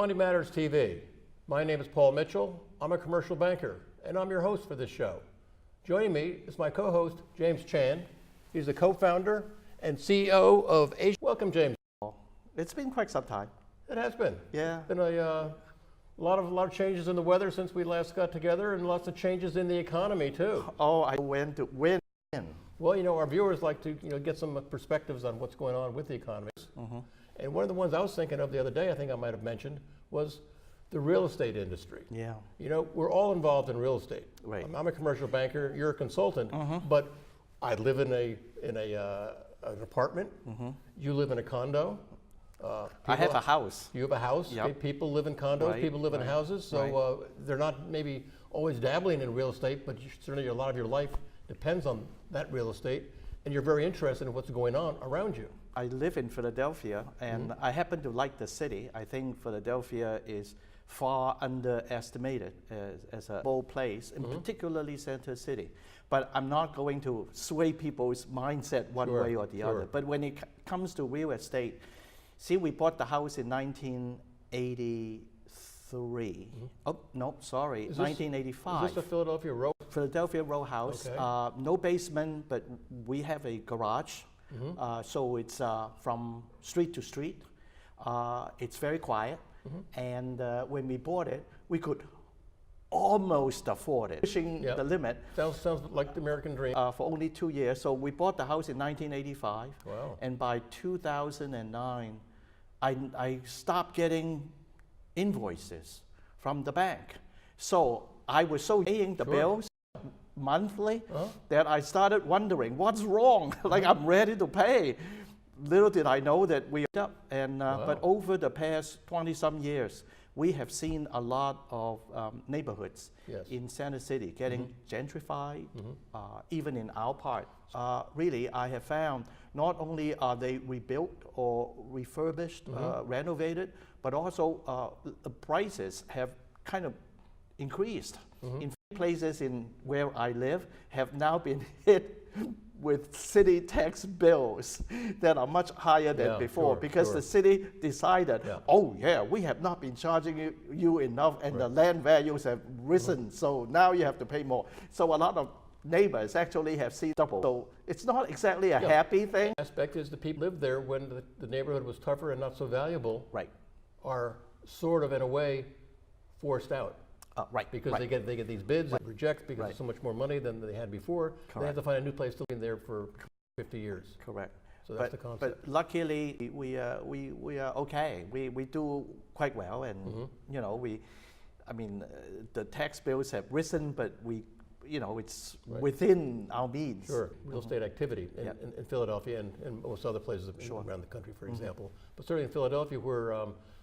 Money Matters TV. My name is Paul Mitchell. I'm a commercial banker, and I'm your host for this show. Joining me is my co-host, James Chan. He's the co-founder and CEO of Asia. Welcome, James. It's been quite some time. It has been. Yeah. Been a lot of changes in the weather since we last got together, and lots of changes in the economy too. Oh, I went to win. Well, you know, our viewers like to get some perspectives on what's going on with the economy. And one of the ones I was thinking of the other day, I think I might have mentioned, was the real estate industry. Yeah. You know, we're all involved in real estate. Right. I'm a commercial banker. You're a consultant, but I live in an apartment. You live in a condo. I have a house. You have a house. Yep. People live in condos. Right, People live in right, houses. So they're not maybe always dabbling in real estate, but certainly a lot of your life depends on that real estate, and you're very interested in what's going on around you. I live in Philadelphia, and I happen to like the city. I think Philadelphia is far underestimated as a bold place, and particularly Center City. But I'm not going to sway people's mindset one way or the other. But when it comes to real estate, see, we bought the house in 1983. Oh, no, sorry, 1985. Is this a Philadelphia row? Philadelphia row house. Okay. No basement, but we have a garage. So it's from street to street. It's very quiet. And when we bought it, we could almost afford it, pushing the limit. Sounds like the American dream. For only 2 years. So we bought the house in 1985. Wow. And by 2009, I stopped getting invoices from the bank. So I was so paying the bills monthly that I started wondering what's wrong. Like, I'm ready to pay. Little did I know that we up. And but over the past 20-some years, we have seen a lot of neighborhoods in Center City getting gentrified, even in our part. Really, I have found not only are they rebuilt or refurbished, renovated, but also the prices have kind of increased. In places in where I live have now been hit with city tax bills that are much higher than before because the city decided, oh yeah, we have not been charging you enough, and the land values have risen, so now you have to pay more. So a lot of neighbors actually have seen double. So it's not exactly a happy thing. The aspect is the people lived there when the neighborhood was tougher and not so valuable. Right. Are sort of in a way forced out. Because they get these bids and reject because there's so much more money than they had before. They have to find a new place to live in there for 50 years. Correct. So that's the concept. But luckily we are okay. We do quite well, and you know, I mean, the tax bills have risen, but it's within our means. Sure, real estate activity in Philadelphia and most other places around the country, for example. But certainly in Philadelphia, where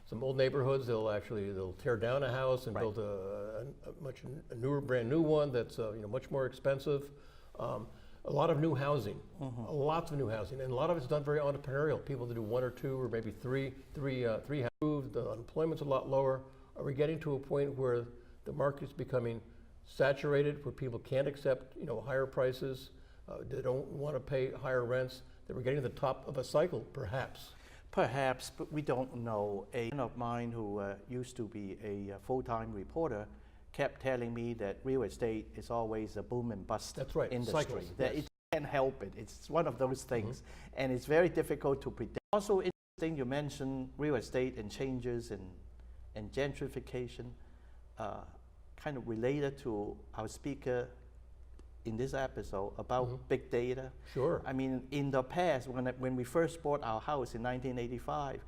some old neighborhoods, they'll tear down a house and build a brand new one that's much more expensive. A lot of new housing, lots of new housing, and a lot of it's done very entrepreneurial. People that do one or two or maybe three houses. The unemployment's a lot lower. Are we getting to a point where the market's becoming saturated, where people can't accept higher prices? They don't want to pay higher rents. That we're getting to the top of a cycle, perhaps. Perhaps, but we don't know. A friend of mine who used to be a full-time reporter kept telling me that real estate is always a boom and bust industry. Cycles, that it can't help it. It's one of those things, and it's very difficult to predict. Also interesting, you mentioned real estate and changes and gentrification, kind of related to our speaker in this episode about big data. Sure. I mean, in the past, when we first bought our house in 1985,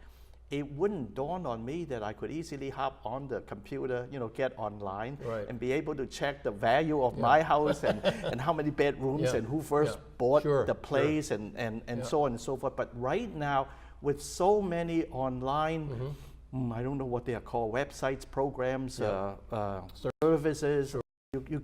it wouldn't dawn on me that I could easily hop on the computer, get online and be able to check the value of my house and how many bedrooms and who first bought the place and so on and so forth. But right now, with so many online, I don't know what they are called, websites, programs, services, you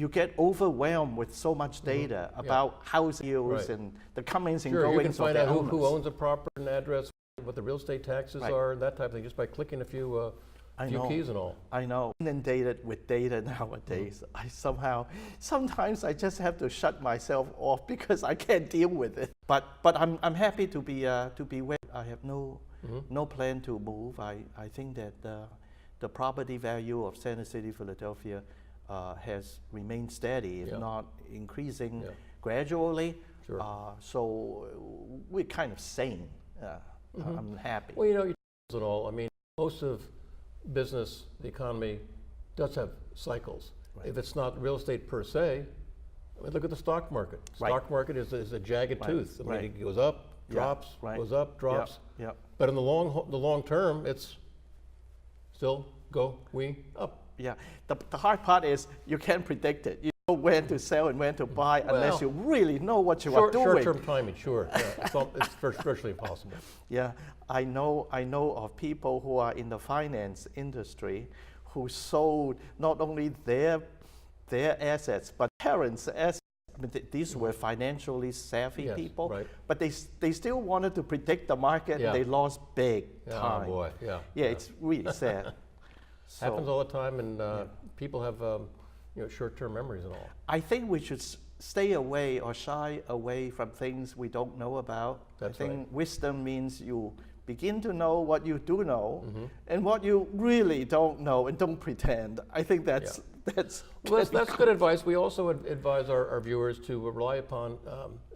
get overwhelmed with so much data about house deals and the comings and goings. You can find out owners. who owns a property and address, what the real estate taxes are, and that type of thing, just by clicking a few keys and all. I know. Inundated with data nowadays. Sometimes I just have to shut myself off because I can't deal with it. But I'm happy to be where I have no no plan to move. I think that the property value of Center City, Philadelphia has remained steady, if not increasing gradually. Sure. So we're kind of sane. I'm happy. Well, and all, I mean, most of business, the economy, does have cycles. Right. If it's not real estate per se, I mean, look at the stock market. Stock market is a jagged tooth. I mean, it goes up, drops, goes up, drops. Yep. But in the long term, it's still up. Yeah. The hard part is you can't predict it. You know when to sell and when to buy unless you really know what you are doing. Short-term timing, sure. Yeah. It's virtually impossible. Yeah, I know of people who are in the finance industry who sold not only their assets but parents' assets. I mean, these were financially savvy people, but they still wanted to predict the market. They lost big time. Oh boy, yeah. It's really sad. Happens all the time, and people have short-term memories and all. I think we should stay away or shy away from things we don't know about. I think wisdom means you begin to know what you do know and what you really don't know, and don't pretend. I think that's good advice. We also advise our viewers to rely upon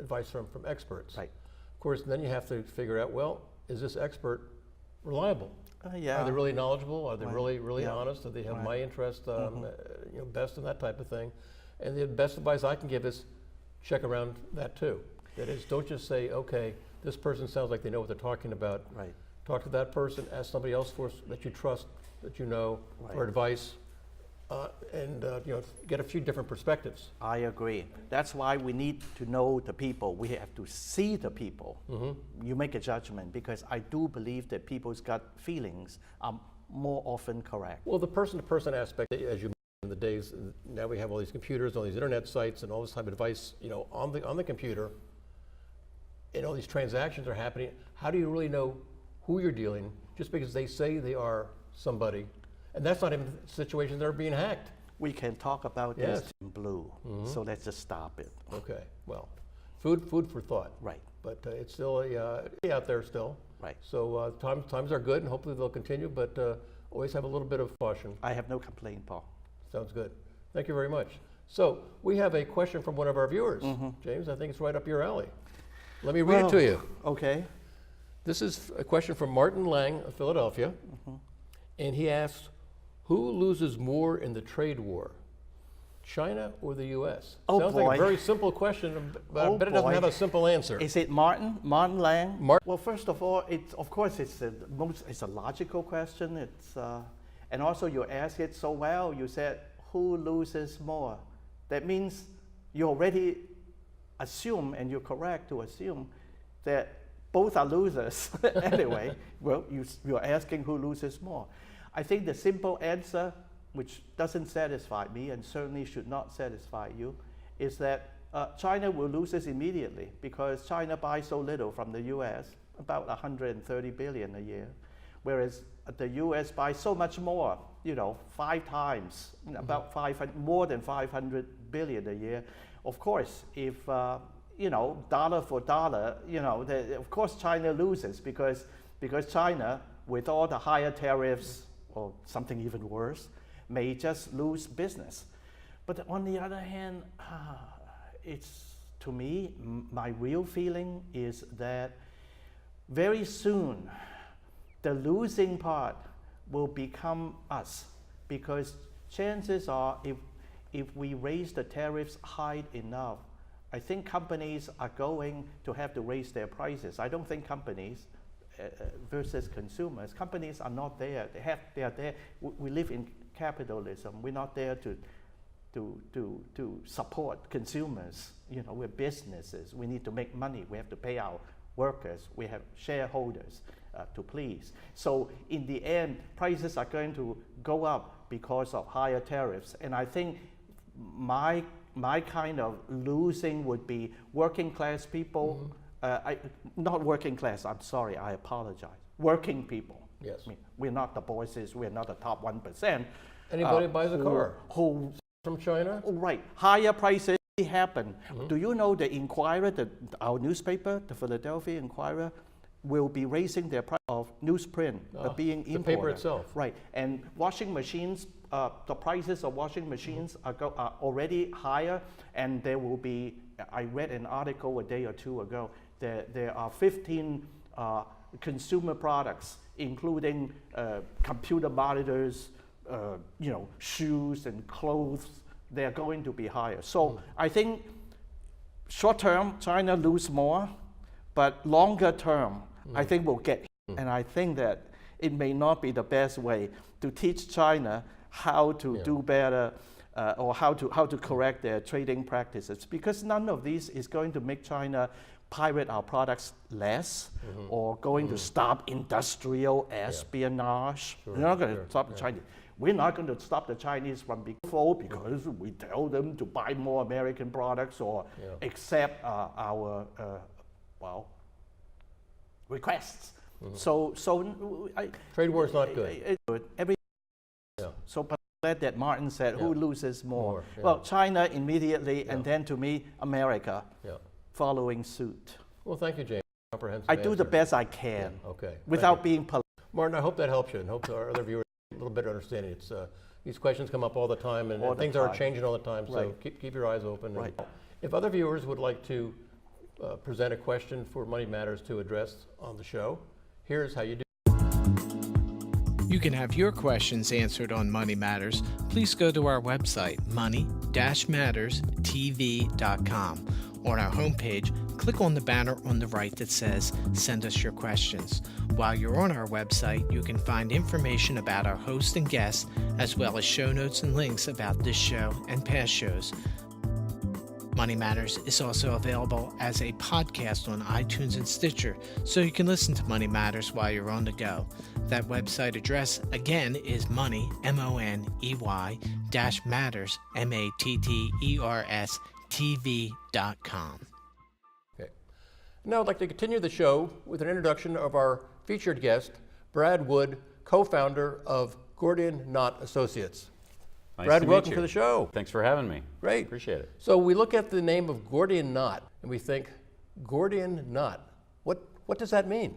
advice from experts. Right. Of course, then you have to figure out, well, is this expert reliable? Are they really knowledgeable? Are they really honest? Do they have my interest best in that type of thing? And the best advice I can give is check around that too. That is, don't just say, okay, this person sounds like they know what they're talking about. Right. Talk to that person, ask somebody else that you trust, that you know, for advice, and get a few different perspectives. I agree. That's why we need to know the people. We have to see the people. You make a judgment, because I do believe that people's gut feelings are more often correct. Well, the person-to-person aspect, as you mentioned, in the days now we have all these computers, all these internet sites, and all this type of advice, on the computer, and all these transactions are happening. How do you really know who you're dealing just because they say they are somebody? And that's not even situations that are being hacked. We can talk about this in blue, so let's just stop it. Okay, well, food for thought. Right. But it's still out there still. Right. So times are good, and hopefully they'll continue, but always have a little bit of caution. I have no complaint, Paul. Sounds good. Thank you very much. So we have a question from one of our viewers. James, I think it's right up your alley. Let me read it to you. Okay. This is a question from Martin Lang of Philadelphia, and he asks, who loses more in the trade war, China or the U.S.? Sounds like a very simple question, but I bet it doesn't have a simple answer. Is it Martin Lang? Well, first of all, it's a logical question. It's and also you ask it so well. You said, who loses more? That means you already assume, and you're correct to assume, that both are losers anyway. Well, you're asking who loses more. I think the simple answer, which doesn't satisfy me and certainly should not satisfy you, is that China will lose this immediately, because China buys so little from the US, about 130 billion a year, whereas the US buys so much more, 5 times, about more than 500 billion a year. Of course, if dollar for dollar, of course China loses, because China, with all the higher tariffs, or something even worse, may just lose business. But on the other hand, to me, my real feeling is that very soon, the losing part will become us, because chances are, if we raise the tariffs high enough, I think companies are going to have to raise their prices. I don't think companies versus consumers. Companies are not there. They are there. We live in capitalism. We're not there to support consumers. We're businesses. We need to make money. We have to pay our workers. We have shareholders to please. So in the end, prices are going to go up because of higher tariffs. And I think my kind of losing would be working class people. Not working class, I'm sorry, I apologize. Working people. Yes. I mean, we're not the bosses, we're not the top 1%. Anybody buys a car who from China? Right. Higher prices happen. Do you know the Inquirer, our newspaper, the Philadelphia Inquirer, will be raising their price of newsprint being imported. The paper itself. Right, and washing machines, the prices of washing machines are already higher, and there will be, I read an article a day or two ago, there are 15 consumer products, including computer monitors, shoes and clothes. They're going to be higher. So I think short term, China lose more, but longer term, I think we'll get. And I think that it may not be the best way to teach China how to do better or how to correct their trading practices, because none of these is going to make China pirate our products less or going to stop industrial espionage. We're not going to stop the Chinese. We're not going to stop the Chinese from being full because we tell them to buy more American products or accept our requests. So trade war is not good. So glad that Martin said, who loses more? Yeah. Well, China immediately, and then to me, America following suit. Well, thank you, James. Comprehensive I do the answer. best I can Okay. without being polite. Martin, I hope that helps you, and hope our other viewers have a little better understanding. It's these questions come up all the time, and things are changing all the time. So keep your eyes open. Right. And if other viewers would like to present a question for Money Matters to address on the show, here's how you do. You can have your questions answered on Money Matters. Please go to our website, money-matterstv.com. On our homepage, click on the banner on the right that says, Send us your questions. While you're on our website, you can find information about our host and guests, as well as show notes and links about this show and past shows. Money Matters is also available as a podcast on iTunes and Stitcher, so you can listen to Money Matters while you're on the go. That website address, again, is money, M-O-N-E-Y, -matters, M-A-T-T-E-R-S, TV.com. Okay. Now I'd like to continue the show with an introduction of our featured guest, Brad Wood, co-founder of Gordian Knot Associates. Nice Brad, to welcome meet you. to the show. Thanks for having me. Great. Appreciate it. So we look at the name of Gordian Knot and we think, Gordian Knot, what does that mean?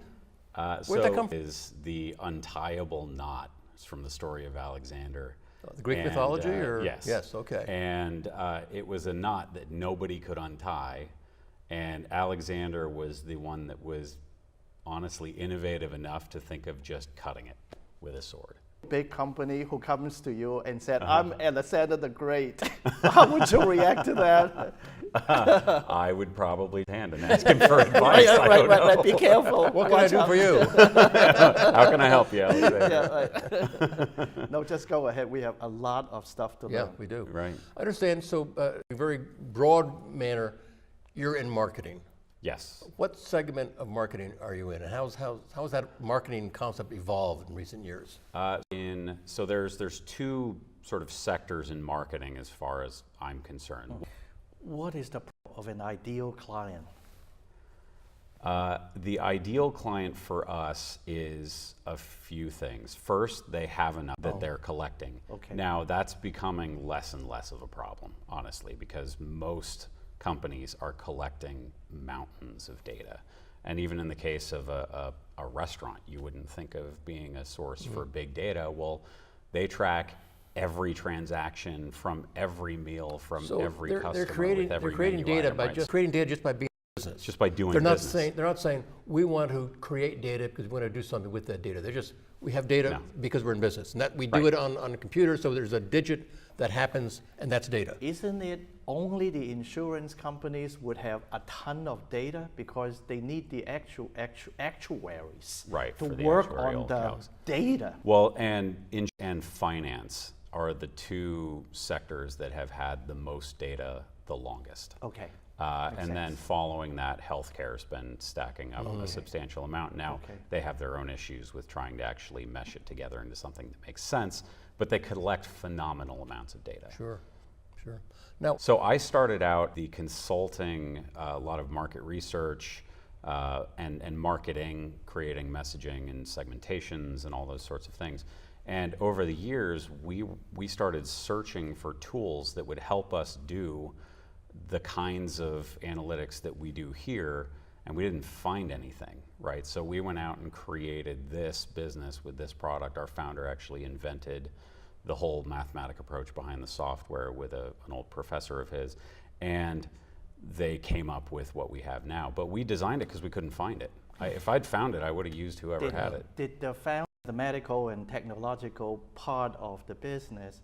Where'd that come from? Is the untieable knot. It's from the story of Alexander. The Greek mythology? Or? Yes. Yes, okay. And it was a knot that nobody could untie, and Alexander was the one that was honestly innovative enough to think of just cutting it with a sword. Big company who comes to you and said, I'm Alexander the Great. How would you react to that? I would probably hand and ask him for advice. Right. Be careful. What can I do for you? How can I help you, Alexander? No, just go ahead. We have a lot of stuff to learn. Yeah, we do. Right. I understand, so in a very broad manner, you're in marketing. Yes. What segment of marketing are you in, and how has that marketing concept evolved in recent years? So there's two sort of sectors in marketing as far as I'm concerned. What is the of an ideal client? The ideal client for us is a few things. First, they have enough that they're collecting. Okay. Now, that's becoming less and less of a problem, honestly, because most companies are collecting mountains of data. And even in the case of a restaurant, you wouldn't think of being a source for big data. Well, they track every transaction from every meal, from every customer, they're creating data item, just creating data just by being in business. Just by doing they're not business. They're not saying we want to create data because we want to do something with that data. We have data because we're in business, and that we do it on a computer. So there's a digit that happens, and that's data. Isn't it only the insurance companies would have a ton of data because they need the actuaries to work on the data? Well, and finance are the two sectors that have had the most data the longest. Okay. And then following that, healthcare's been stacking up a substantial amount. Now, they have their own issues with trying to actually mesh it together into something that makes sense, but they collect phenomenal amounts of data. Sure. Now, so I started out the consulting, a lot of market research and marketing, creating messaging and segmentations and all those sorts of things. And over the years, we started searching for tools that would help us do the kinds of analytics that we do here, and we didn't find anything. right? So we went out and created this business with this product. Our founder actually invented the whole mathematic approach behind the software with an old professor of his, and they came up with what we have now. But we designed it because we couldn't find it. If I'd found it, I would have used whoever had it. Did the medical and technological part of the business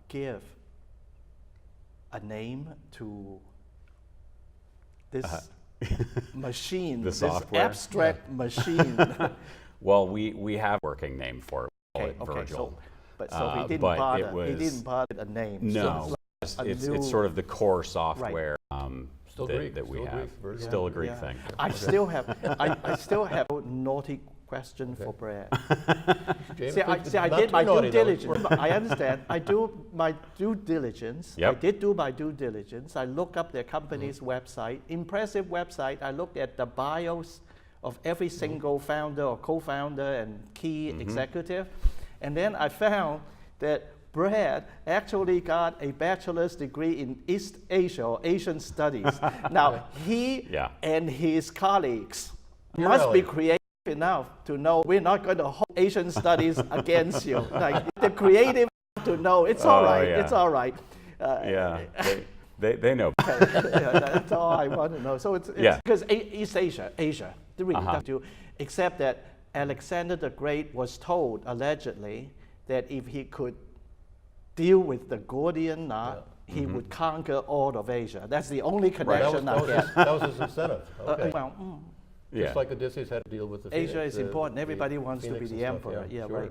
give a name to this machine, The this software? abstract machine? Well, we have a working name for it. We call it Virgil. So he didn't but bother. it was, He didn't bother a name. No, So it's sort of the core software Still that, Greek, that we still have. Greek version. Still a Greek thing. I still have a naughty question for Brad. James, See, please, I not did too my due naughty, though. diligence. I understand. I do my due diligence. Yep. I did do my due diligence. I looked up their company's website. Impressive website. I looked at the bios of every single founder or co-founder and key executive. And then I found that Brad actually got a bachelor's degree in East Asia or Asian studies. Now, he and his colleagues must be creative enough to know we're not going to hold Asian studies against you. Like the creative to know it's all right. yeah. It's all right. They know. That's all I want to know. So it's because East Asia, they really don't do, except that Alexander the Great was told allegedly that if he could deal with the Gordian knot, he would conquer all of Asia. That's the only connection I get. That was his incentive. Okay. Yeah. Just like Odysseus had to deal with the Asia is important. Everybody wants to be Phoenix the and stuff. emperor. Yeah, sure.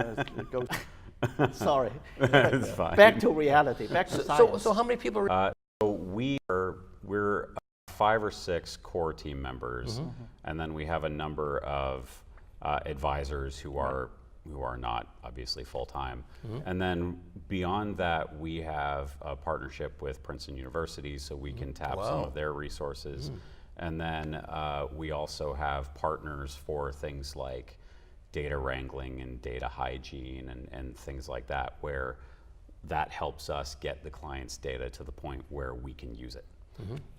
right. It goes- Sorry. It's fine. Back to reality. Back to science. So how many people are So we're 5 or 6 core team members, and then we have a number of advisors who are not obviously full time. And then beyond that, we have a partnership with Princeton University, so we can tap some of their resources. And then we also have partners for things like data wrangling and data hygiene and things like that, where that helps us get the client's data to the point where we can use it.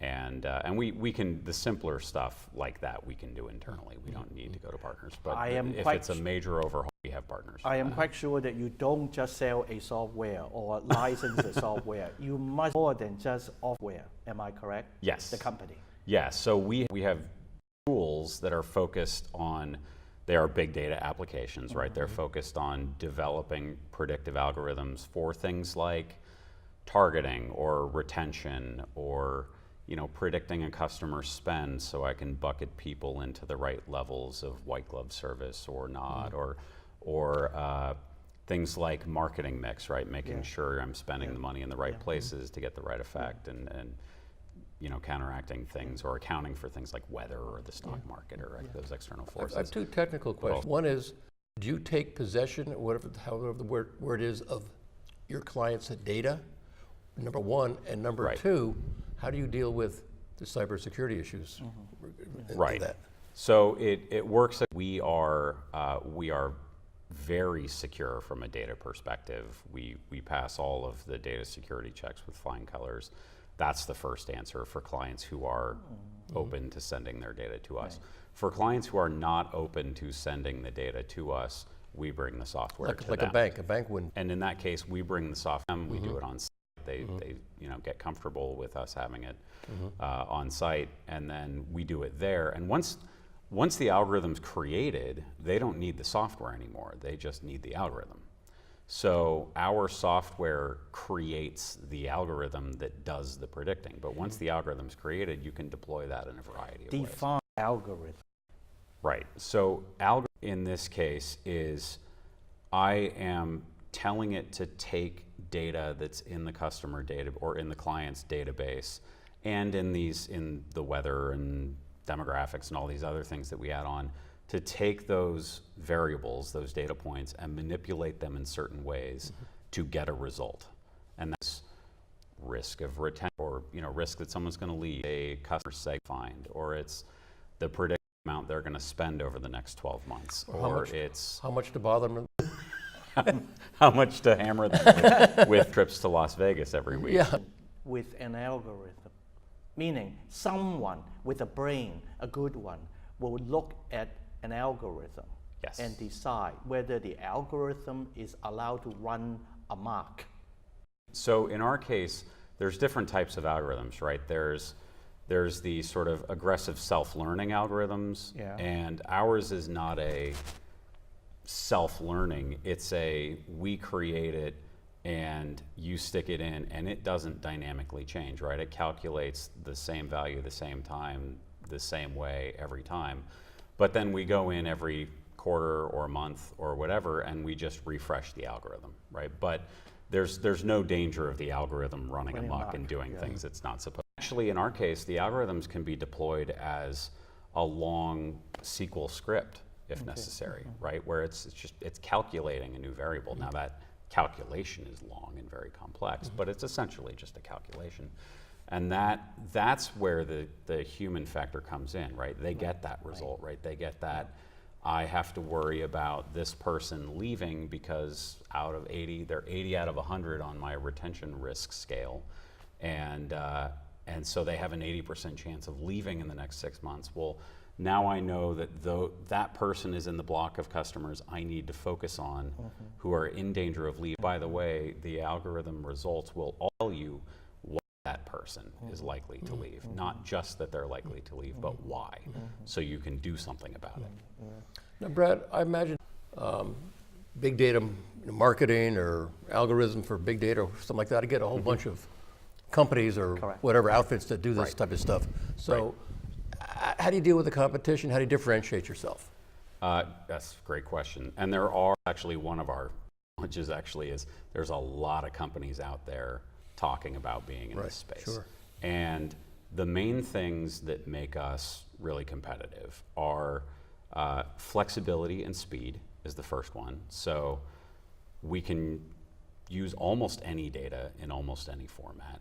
And we can, the simpler stuff like that we can do internally. We don't need to go to partners. But if it's a major overhaul, we have partners. I am quite sure that you don't just sell a software or license a software. You must more than just software. Am I correct? Yes. The company. Yeah, so we have tools that are focused on, they are big data applications, right? They're focused on developing predictive algorithms for things like targeting or retention or predicting a customer spend so I can bucket people into the right levels of white glove service or not, or things like marketing mix, right? Making sure I'm spending the money in the right places to get the right effect and counteracting things or accounting for things like weather or the stock market or those external forces. I have 2 technical questions. One is, do you take possession, however the word is, of your client's data? Number 1, and number 2, how do you deal with the cybersecurity issues? Right. That? So it works. We are very secure from a data perspective. We pass all of the data security checks with flying colors. That's the first answer for clients who are open to sending their data to us. For clients who are not open to sending the data to us, we bring the software to like them. a bank wouldn't. And in that case, we bring the software. We do it on site. They get comfortable with us having it on site, and then we do it there. And once the algorithm's created, they don't need the software anymore. They just need the algorithm. So our software creates the algorithm that does the predicting. But once the algorithm's created, you can deploy that in a variety of ways. Define algorithm. Right. So algorithm in this case is I am telling it to take data that's in the customer data or in the client's database and in the weather and demographics and all these other things that we add on, to take those variables, those data points, and manipulate them in certain ways to get a result. And that's risk of retention, or risk that someone's going to leave, a customer segment find, or it's the predicted amount they're going to spend over the next 12 months, or it's how much to bother them. how much to hammer them with trips to Las Vegas every week. Yeah. With an algorithm, meaning someone with a brain, a good one, will look at an algorithm Yes. and decide whether the algorithm is allowed to run amok. So in our case, there's different types of algorithms, right? There's the sort of aggressive self-learning algorithms, Yeah. and ours is not a self-learning. It's a, we create it and you stick it in and it doesn't dynamically change, right? It calculates the same value the same time, the same way every time. But then we go in every quarter or month or whatever and we just refresh the algorithm, right? But there's no danger of the algorithm running amok and doing things it's not supposed to. Actually, in our case, the algorithms can be deployed as a long SQL script if necessary, right? Where it's calculating a new variable. Now that calculation is long and very complex, but it's essentially just a calculation. And that's where the human factor comes in, right? They get that result, right? They get that, I have to worry about this person leaving because out of 80, they're 80 out of 100 on my retention risk scale. And so they have an 80% chance of leaving in the next 6 months. Well, now I know that though that person is in the block of customers I need to focus on who are in danger of leaving. By the way, the algorithm results will tell you why that person is likely to leave. Not just that they're likely to leave, but why. So you can do something about it. Now, Brad, I imagine big data marketing or algorithm for big data or something like that. I get a whole bunch of companies or whatever outfits that do this type of stuff. So how do you deal with the competition? How do you differentiate yourself? That's a great question. And there are actually, one of our challenges actually is there's a lot of companies out there talking about being in this space. Sure. And the main things that make us really competitive are flexibility and speed is the first one. So we can use almost any data in almost any format.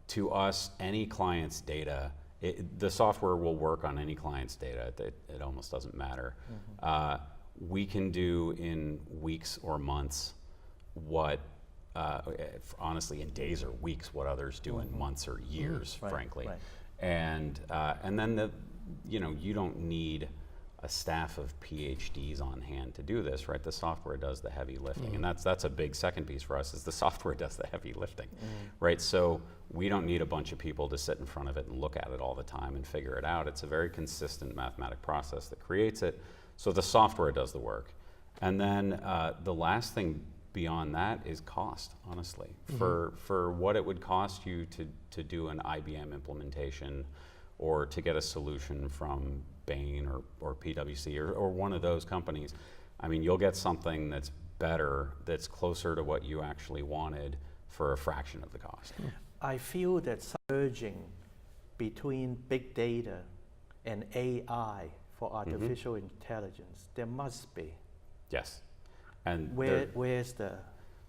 To us, any client's data, the software will work on any client's data. It almost doesn't matter. We can do in weeks or months what, honestly, in days or weeks, what others do in months or years, frankly. And then you don't need a staff of PhDs on hand to do this, right? The software does the heavy lifting, and that's a big second piece for us, is the software does the heavy lifting, right? So we don't need a bunch of people to sit in front of it and look at it all the time and figure it out. It's a very consistent mathematic process that creates it, so the software does the work. And then the last thing beyond that is cost, honestly. For what it would cost you to do an IBM implementation or to get a solution from Bain or PwC or one of those companies, I mean, you'll get something that's better, that's closer to what you actually wanted for a fraction of the cost. I feel that merging between big data and AI for artificial intelligence, there must be. Yes. And where's the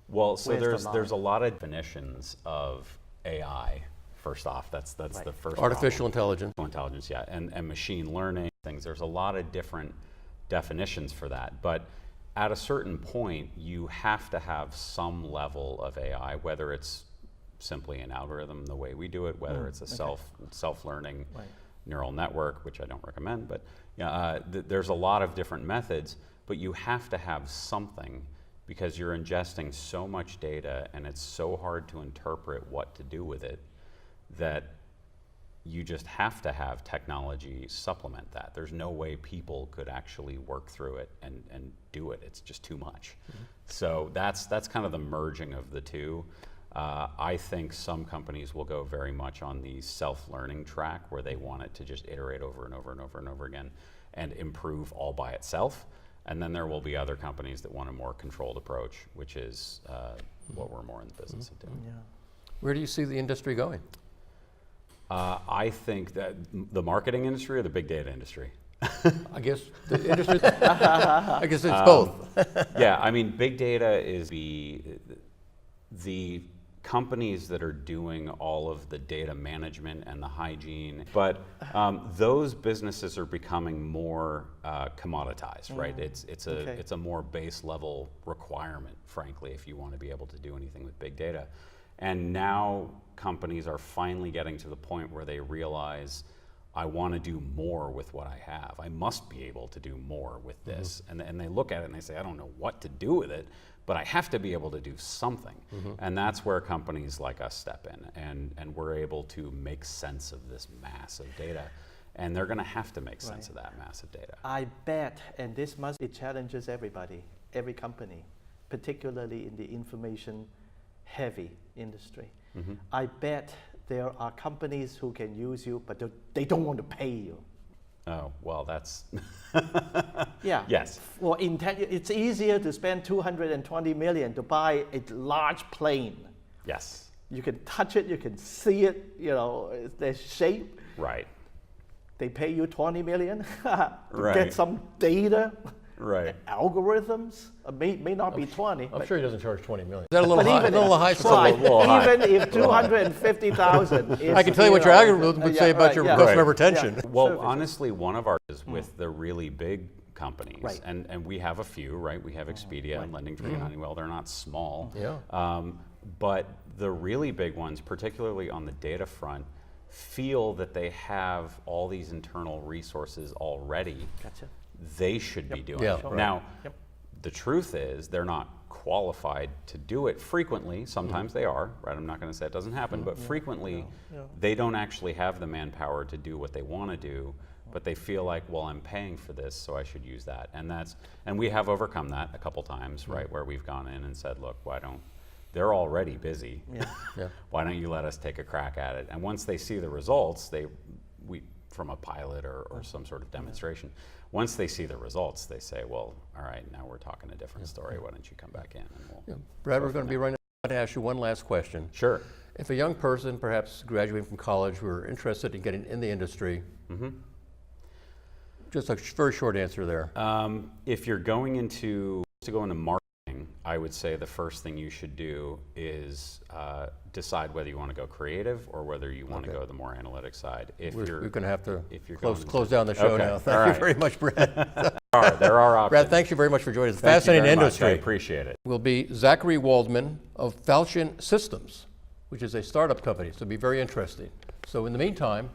well, so where's the there's a lot of definitions of AI. First off, that's the first Artificial problem. Intelligence, yeah, and machine learning things. There's a lot of different definitions for that, but at a certain point, you have to have some level of AI, whether it's simply an algorithm the way we do it, whether it's a self-learning neural network, which I don't recommend, but there's a lot of different methods, but you have to have something because you're ingesting so much data and it's so hard to interpret what to do with it that you just have to have technology supplement that. There's no way people could actually work through it and do it. It's just too much. So that's kind of the merging of the two. I think some companies will go very much on the self-learning track where they want it to just iterate over and over and over and over again and improve all by itself. And then there will be other companies that want a more controlled approach, which is what we're more in the business of doing. Where do you see the industry going? I think that the marketing industry or the big data industry? I guess the industry, I guess it's both. Yeah, I mean, big data is the companies that are doing all of the data management and the hygiene, but those businesses are becoming more commoditized, right? It's a more base level requirement, frankly, if you want to be able to do anything with big data. And now companies are finally getting to the point where they realize I want to do more with what I have. I must be able to do more with this. And they look at it and they say, I don't know what to do with it, but I have to be able to do something. And that's where companies like us step in, and we're able to make sense of this mass of data. And they're going to have to make sense of that massive data. I bet, and this must, it challenges everybody, every company, particularly in the information heavy industry. I bet there are companies who can use you, but they don't want to pay you. Oh, well, that's... Yeah. Yes. Well, it's easier to spend $220 million to buy a large plane. Yes. You can touch it, you can see it, you know, their shape. Right. They pay you $20 million to Right. get some data, Right. algorithms. May not be 20. I'm sure he doesn't charge $20 million. Is that a little But high? even A little high? try, little high. even if 250,000 is, I can tell you what your algorithm would say about your customer retention. Yeah. Well, Services. honestly, one of ours is with the really big companies, Right. and we have a few, right? We have Expedia and LendingTree and Honeywell. They're not small. Yeah. But the really big ones, particularly on the data front, feel that they have all these internal resources already. Gotcha. They should be doing Yeah, it. right. Now, the truth is they're not qualified to do it frequently. Sometimes they are, right? I'm not going to say it doesn't happen, but frequently they don't actually have the manpower to do what they want to do, but they feel like, well, I'm paying for this, so I should use that. And we have overcome that a couple times, right? Where we've gone in and said, look, they're already busy. Yeah. Why don't you let us take a crack at it? And once they see the results, from a pilot or some sort of demonstration, once they see the results, they say, well, all right, now we're talking a different story. Why don't you come back in? And we'll Brad, we're going to be running out to ask you one last question. Sure. If a young person, perhaps graduating from college, were interested in getting in the industry, just a very short answer there. If you're going to go into marketing, I would say the first thing you should do is decide whether you want to go creative or whether you want to go the more analytic side. We're going to have to going close down the show Okay. now. All Thank you right. very much, Brad. There are options. Brad, thank you very much for joining us. Thank you Fascinating very much. industry. I appreciate it. Will be Zachary Waldman of Falchion Systems, which is a startup company. So it'll be very interesting. So in the meantime,